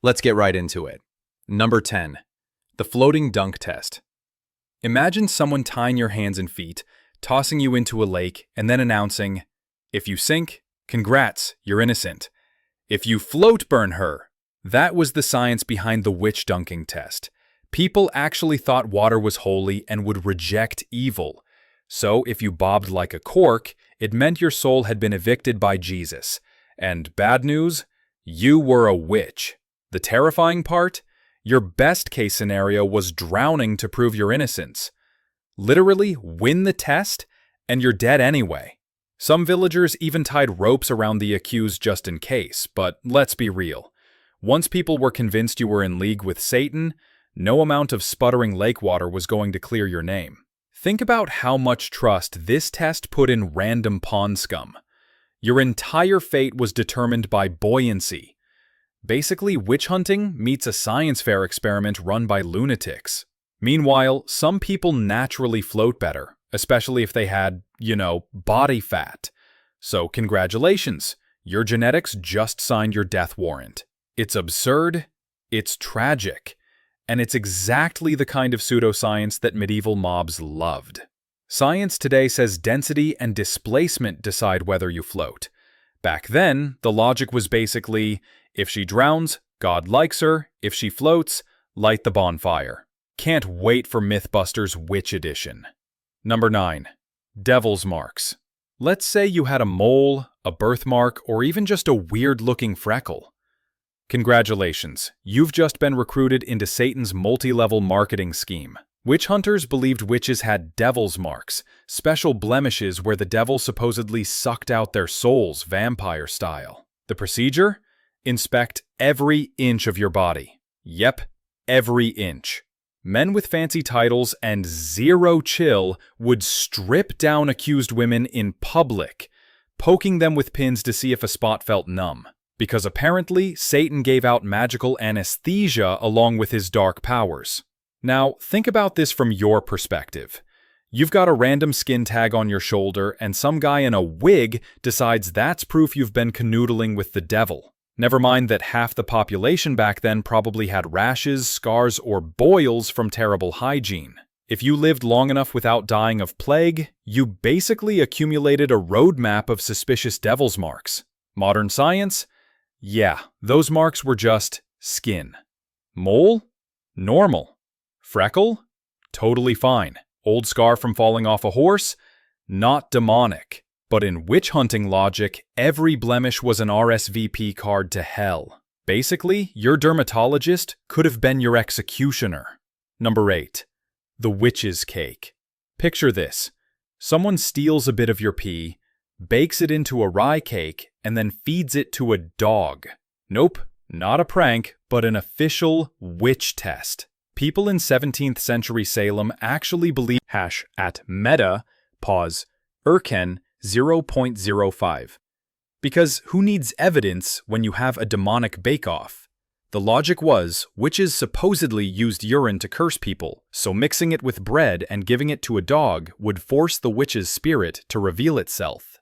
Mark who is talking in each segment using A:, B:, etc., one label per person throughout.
A: Let's get right into it. Number 10. The floating dunk test. Imagine someone tying your hands and feet, tossing you into a lake, and then announcing, "If you sink, congrats, you're innocent. If you float, burn her." That was the science behind the witch dunking test. People actually thought water was holy and would reject evil. So if you bobbed like a cork, it meant your soul had been evicted by Jesus. And bad news? You were a witch. The terrifying part? Your best-case scenario was drowning to prove your innocence. Literally, win the test, and you're dead anyway. Some villagers even tied ropes around the accused just in case, but let's be real. Once people were convinced you were in league with Satan, no amount of sputtering lake water was going to clear your name. Think about how much trust this test put in random pond scum. Your entire fate was determined by buoyancy. Basically, witch hunting meets a science fair experiment run by lunatics. Meanwhile, some people naturally float better, especially if they had, body fat. So congratulations, your genetics just signed your death warrant. It's absurd, it's tragic, and it's exactly the kind of pseudoscience that medieval mobs loved. Science today says density and displacement decide whether you float. Back then, the logic was basically, if she drowns, God likes her. If she floats, light the bonfire. Can't wait for Mythbusters Witch Edition. Number 9. Devil's marks. Let's say you had a mole, a birthmark, or even just a weird-looking freckle. Congratulations, you've just been recruited into Satan's multi-level marketing scheme. Witch hunters believed witches had devil's marks, special blemishes where the devil supposedly sucked out their souls, vampire style. The procedure? Inspect every inch of your body. Yep, every inch. Men with fancy titles and zero chill would strip down accused women in public, poking them with pins to see if a spot felt numb. Because apparently, Satan gave out magical anesthesia along with his dark powers. Now, think about this from your perspective. You've got a random skin tag on your shoulder, and some guy in a wig decides that's proof you've been canoodling with the devil. Never mind that half the population back then probably had rashes, scars, or boils from terrible hygiene. If you lived long enough without dying of plague, you basically accumulated a roadmap of suspicious devil's marks. Modern science? Yeah, those marks were just skin. Mole? Normal. Freckle? Totally fine. Old scar from falling off a horse? Not demonic. But in witch hunting logic, every blemish was an RSVP card to hell. Basically, your dermatologist could have been your executioner. Number 8. The witch's cake. Picture this. Someone steals a bit of your pee, bakes it into a rye cake, and then feeds it to a dog. Nope, not a prank, but an official witch test. People in 17th century Salem actually believed Urken 0.05. Because who needs evidence when you have a demonic bake-off? The logic was, witches supposedly used urine to curse people, so mixing it with bread and giving it to a dog would force the witch's spirit to reveal itself.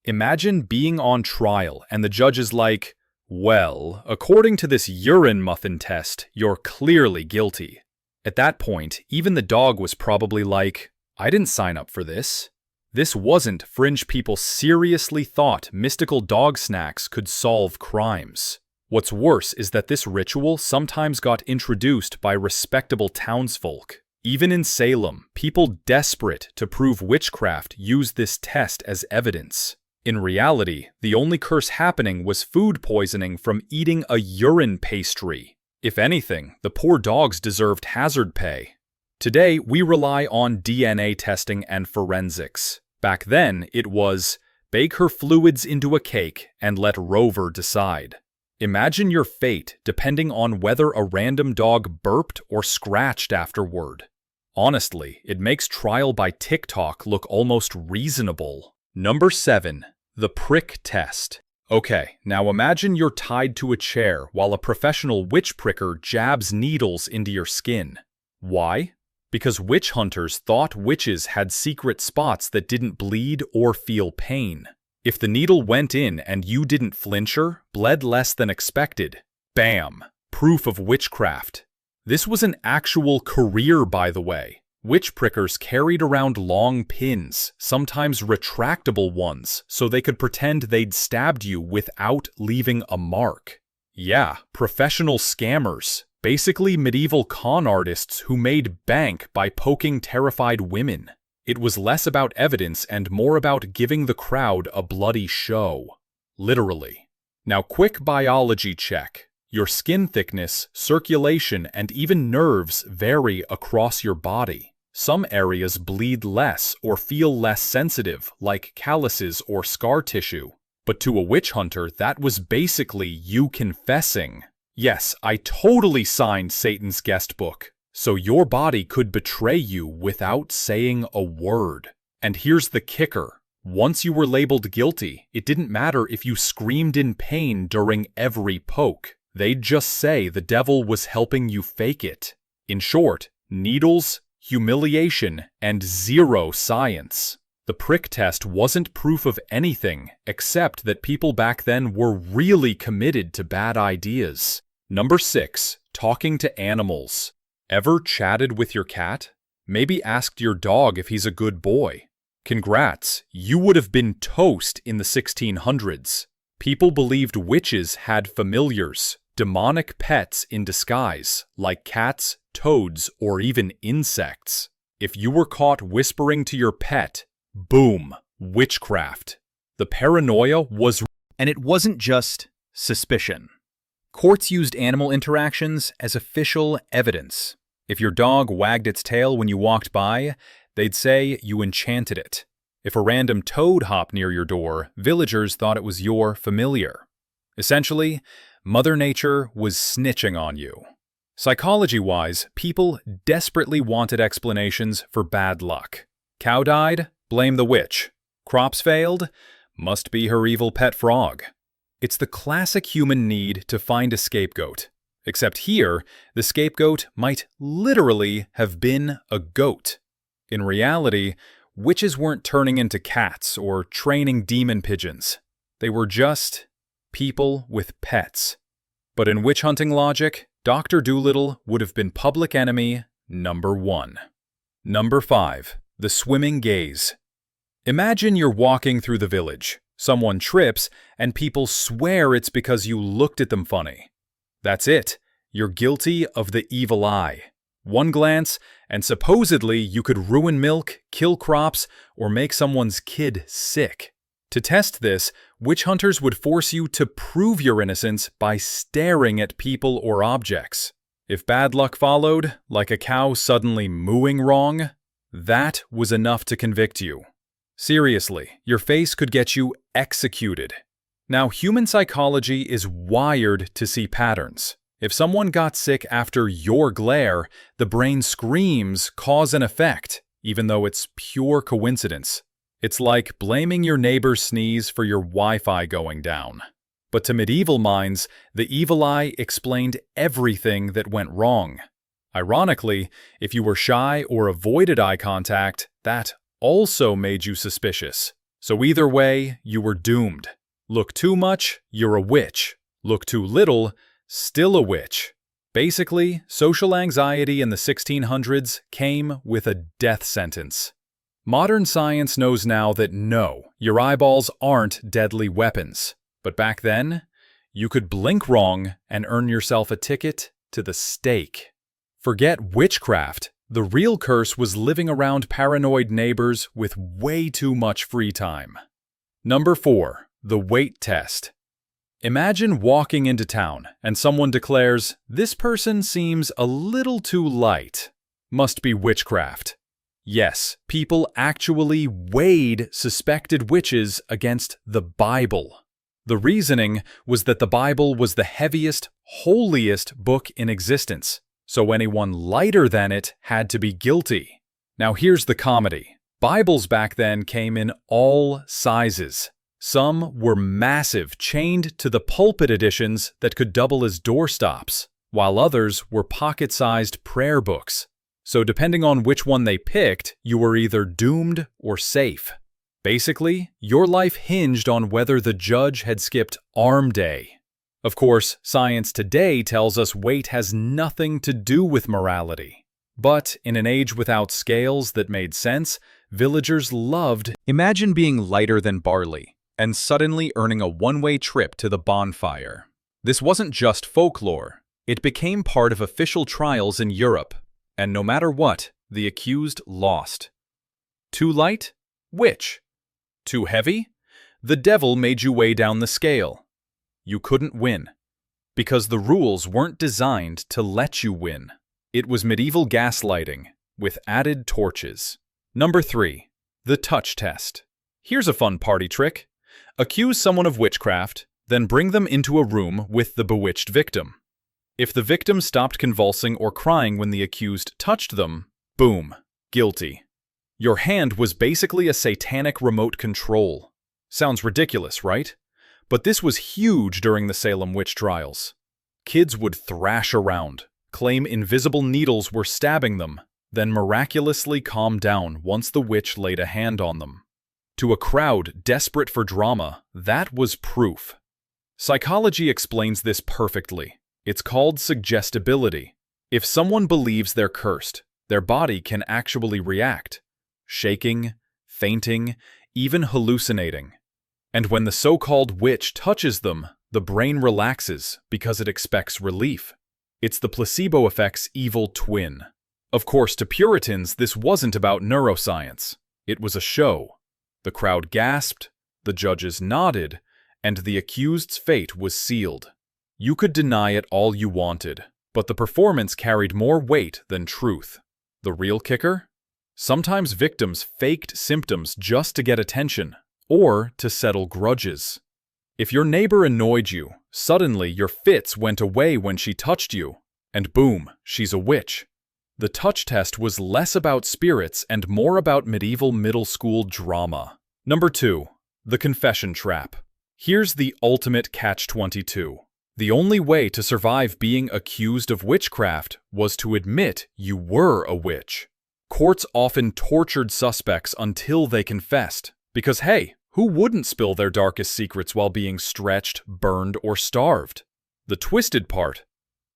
A: Imagine being on trial and the judge is like, "Well, according to this urine muffin test, you're clearly guilty." At that point, even the dog was probably like, "I didn't sign up for this." This wasn't fringe people seriously thought mystical dog snacks could solve crimes. What's worse is that this ritual sometimes got introduced by respectable townsfolk. Even in Salem, people desperate to prove witchcraft used this test as evidence. In reality, the only curse happening was food poisoning from eating a urine pastry. If anything, the poor dogs deserved hazard pay. Today, we rely on DNA testing and forensics. Back then, it was, bake her fluids into a cake and let Rover decide. Imagine your fate depending on whether a random dog burped or scratched afterward. Honestly, it makes trial by TikTok look almost reasonable. Number 7. The prick test. Okay, now imagine you're tied to a chair while a professional witch pricker jabs needles into your skin. Why? Because witch hunters thought witches had secret spots that didn't bleed or feel pain. If the needle went in and you didn't flinch or bled less than expected, bam! proof of witchcraft. This was an actual career, by the way. Witch prickers carried around long pins, sometimes retractable ones, so they could pretend they'd stabbed you without leaving a mark. Yeah, professional scammers. Basically medieval con artists who made bank by poking terrified women. It was less about evidence and more about giving the crowd a bloody show. Literally. Now, quick biology check. Your skin thickness, circulation, and even nerves vary across your body. Some areas bleed less or feel less sensitive, like calluses or scar tissue. But to a witch hunter, that was basically you confessing. Yes, I totally signed Satan's guest book, so your body could betray you without saying a word. And here's the kicker. Once you were labeled guilty, it didn't matter if you screamed in pain during every poke. They'd just say the devil was helping you fake it. In short, needles, humiliation, and zero science. The prick test wasn't proof of anything, except that people back then were really committed to bad ideas. Number 6. Talking to animals. Ever chatted with your cat? Maybe asked your dog if he's a good boy. Congrats, you would have been toast in the 1600s. People believed witches had familiars, demonic pets in disguise, like cats, toads, or even insects. If you were caught whispering to your pet, boom, witchcraft. The paranoia was...
B: And it wasn't just suspicion. Courts used animal interactions as official evidence. If your dog wagged its tail when you walked by, they'd say you enchanted it. If a random toad hopped near your door, villagers thought it was your familiar. Essentially, Mother Nature was snitching on you. Psychology-wise, people desperately wanted explanations for bad luck. Cow died? Blame the witch. Crops failed? Must be her evil pet frog. It's the classic human need to find a scapegoat. Except here, the scapegoat might literally have been a goat. In reality, witches weren't turning into cats or training demon pigeons. They were just people with pets. But in witch hunting logic, Dr. Dolittle would have been public enemy number 1. Number 5. The swimming gaze. Imagine you're walking through the village. Someone trips, and people swear it's because you looked at them funny. That's it. You're guilty of the evil eye. One glance, and supposedly you could ruin milk, kill crops, or make someone's kid sick. To test this, witch hunters would force you to prove your innocence by staring at people or objects. If bad luck followed, like a cow suddenly mooing wrong, that was enough to convict you. Seriously, your face could get you executed. Now, human psychology is wired to see patterns. If someone got sick after your glare, the brain screams cause and effect, even though it's pure coincidence. It's like blaming your neighbor's sneeze for your Wi-Fi going down. But to medieval minds, the evil eye explained everything that went wrong. Ironically, if you were shy or avoided eye contact, that also made you suspicious. So either way, you were doomed. Look too much, you're a witch. Look too little, still a witch. Basically, social anxiety in the 1600s came with a death sentence. Modern science knows now that no, your eyeballs aren't deadly weapons. But back then, you could blink wrong and earn yourself a ticket to the stake. Forget witchcraft. The real curse was living around paranoid neighbors with way too much free time. Number 4. The weight test. Imagine walking into town and someone declares, "This person seems a little too light." Must be witchcraft. Yes, people actually weighed suspected witches against the Bible. The reasoning was that the Bible was the heaviest, holiest book in existence. So anyone lighter than it had to be guilty. Now here's the comedy. Bibles back then came in all sizes. Some were massive, chained to the pulpit editions that could double as doorstops, while others were pocket-sized prayer books. So depending on which one they picked, you were either doomed or safe. Basically, your life hinged on whether the judge had skipped arm day.
A: Of course, science today tells us weight has nothing to do with morality. But in an age without scales that made sense, villagers loved.
B: Imagine being lighter than barley and suddenly earning a one-way trip to the bonfire. This wasn't just folklore. It became part of official trials in Europe. And no matter what, the accused lost. Too light? Witch. Too heavy? The devil made you weigh down the scale. You couldn't win. Because the rules weren't designed to let you win. It was medieval gaslighting, with added torches. Number 3. The touch test. Here's a fun party trick. Accuse someone of witchcraft, then bring them into a room with the bewitched victim. If the victim stopped convulsing or crying when the accused touched them, boom, guilty. Your hand was basically a satanic remote control. Sounds ridiculous, right? But this was huge during the Salem witch trials. Kids would thrash around, claim invisible needles were stabbing them, then miraculously calm down once the witch laid a hand on them. To a crowd desperate for drama, that was proof. Psychology explains this perfectly. It's called suggestibility. If someone believes they're cursed, their body can actually react, shaking, fainting, even hallucinating. And when the so-called witch touches them, the brain relaxes because it expects relief. It's the placebo effect's evil twin. Of course, to Puritans, this wasn't about neuroscience. It was a show. The crowd gasped, the judges nodded, and the accused's fate was sealed. You could deny it all you wanted, but the performance carried more weight than truth. The real kicker? Sometimes victims faked symptoms just to get attention, or to settle grudges. If your neighbor annoyed you, suddenly your fits went away when she touched you, and boom, she's a witch. The touch test was less about spirits and more about medieval middle school drama. Number 2. The confession trap. Here's the ultimate catch-22. The only way to survive being accused of witchcraft was to admit you were a witch. Courts often tortured suspects until they confessed, because hey, who wouldn't spill their darkest secrets while being stretched, burned, or starved? The twisted part: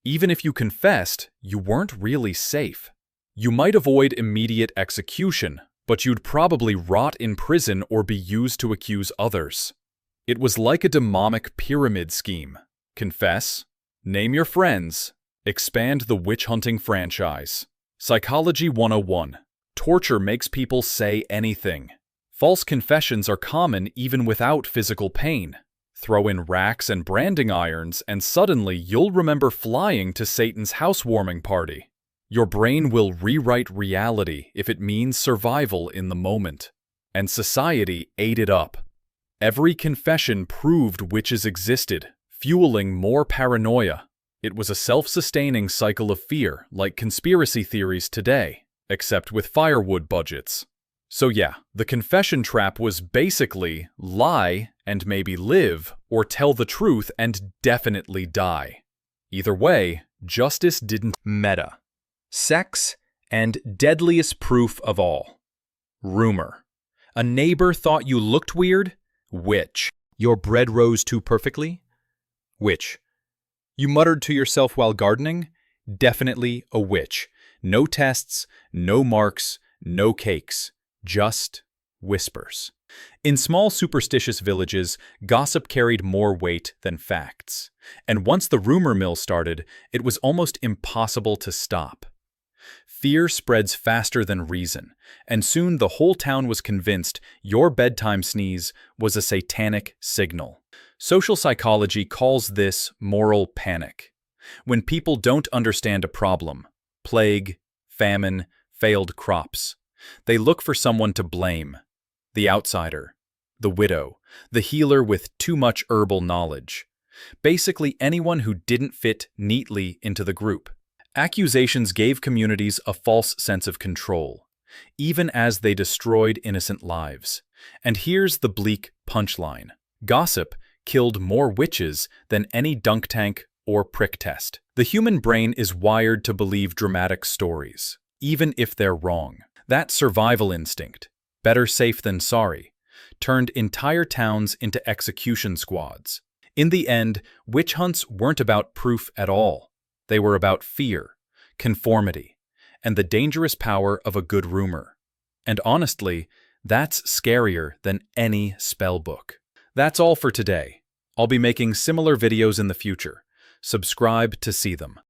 B: even if you confessed, you weren't really safe. You might avoid immediate execution, but you'd probably rot in prison or be used to accuse others. It was like a demonic pyramid scheme. Confess, name your friends, expand the witch-hunting franchise. Psychology 101. Torture makes people say anything. False confessions are common even without physical pain. Throw in racks and branding irons, and suddenly you'll remember flying to Satan's housewarming party. Your brain will rewrite reality if it means survival in the moment. And society ate it up. Every confession proved witches existed, fueling more paranoia. It was a self-sustaining cycle of fear, like conspiracy theories today, except with firewood budgets. So yeah, the confession trap was basically lie and maybe live, or tell the truth and definitely die. Either way, justice didn't meta. Sex and deadliest proof of all. Rumor. A neighbor thought you looked weird? Witch. Your bread rose too perfectly? Witch. You muttered to yourself while gardening? Definitely a witch. No tests, no marks, no cakes. Just whispers. In small superstitious villages, gossip carried more weight than facts. And once the rumor mill started, it was almost impossible to stop. Fear spreads faster than reason, and soon the whole town was convinced your bedtime sneeze was a satanic signal. Social psychology calls this moral panic. When people don't understand a problem, plague, famine, failed crops, they look for someone to blame. The outsider, the widow, the healer with too much herbal knowledge. Basically anyone who didn't fit neatly into the group. Accusations gave communities a false sense of control, even as they destroyed innocent lives. And here's the bleak punchline. Gossip killed more witches than any dunk tank or prick test. The human brain is wired to believe dramatic stories, even if they're wrong. That survival instinct, better safe than sorry, turned entire towns into execution squads. In the end, witch hunts weren't about proof at all. They were about fear, conformity, and the dangerous power of a good rumor. And honestly, that's scarier than any spell book. That's all for today. I'll be making similar videos in the future. Subscribe to see them.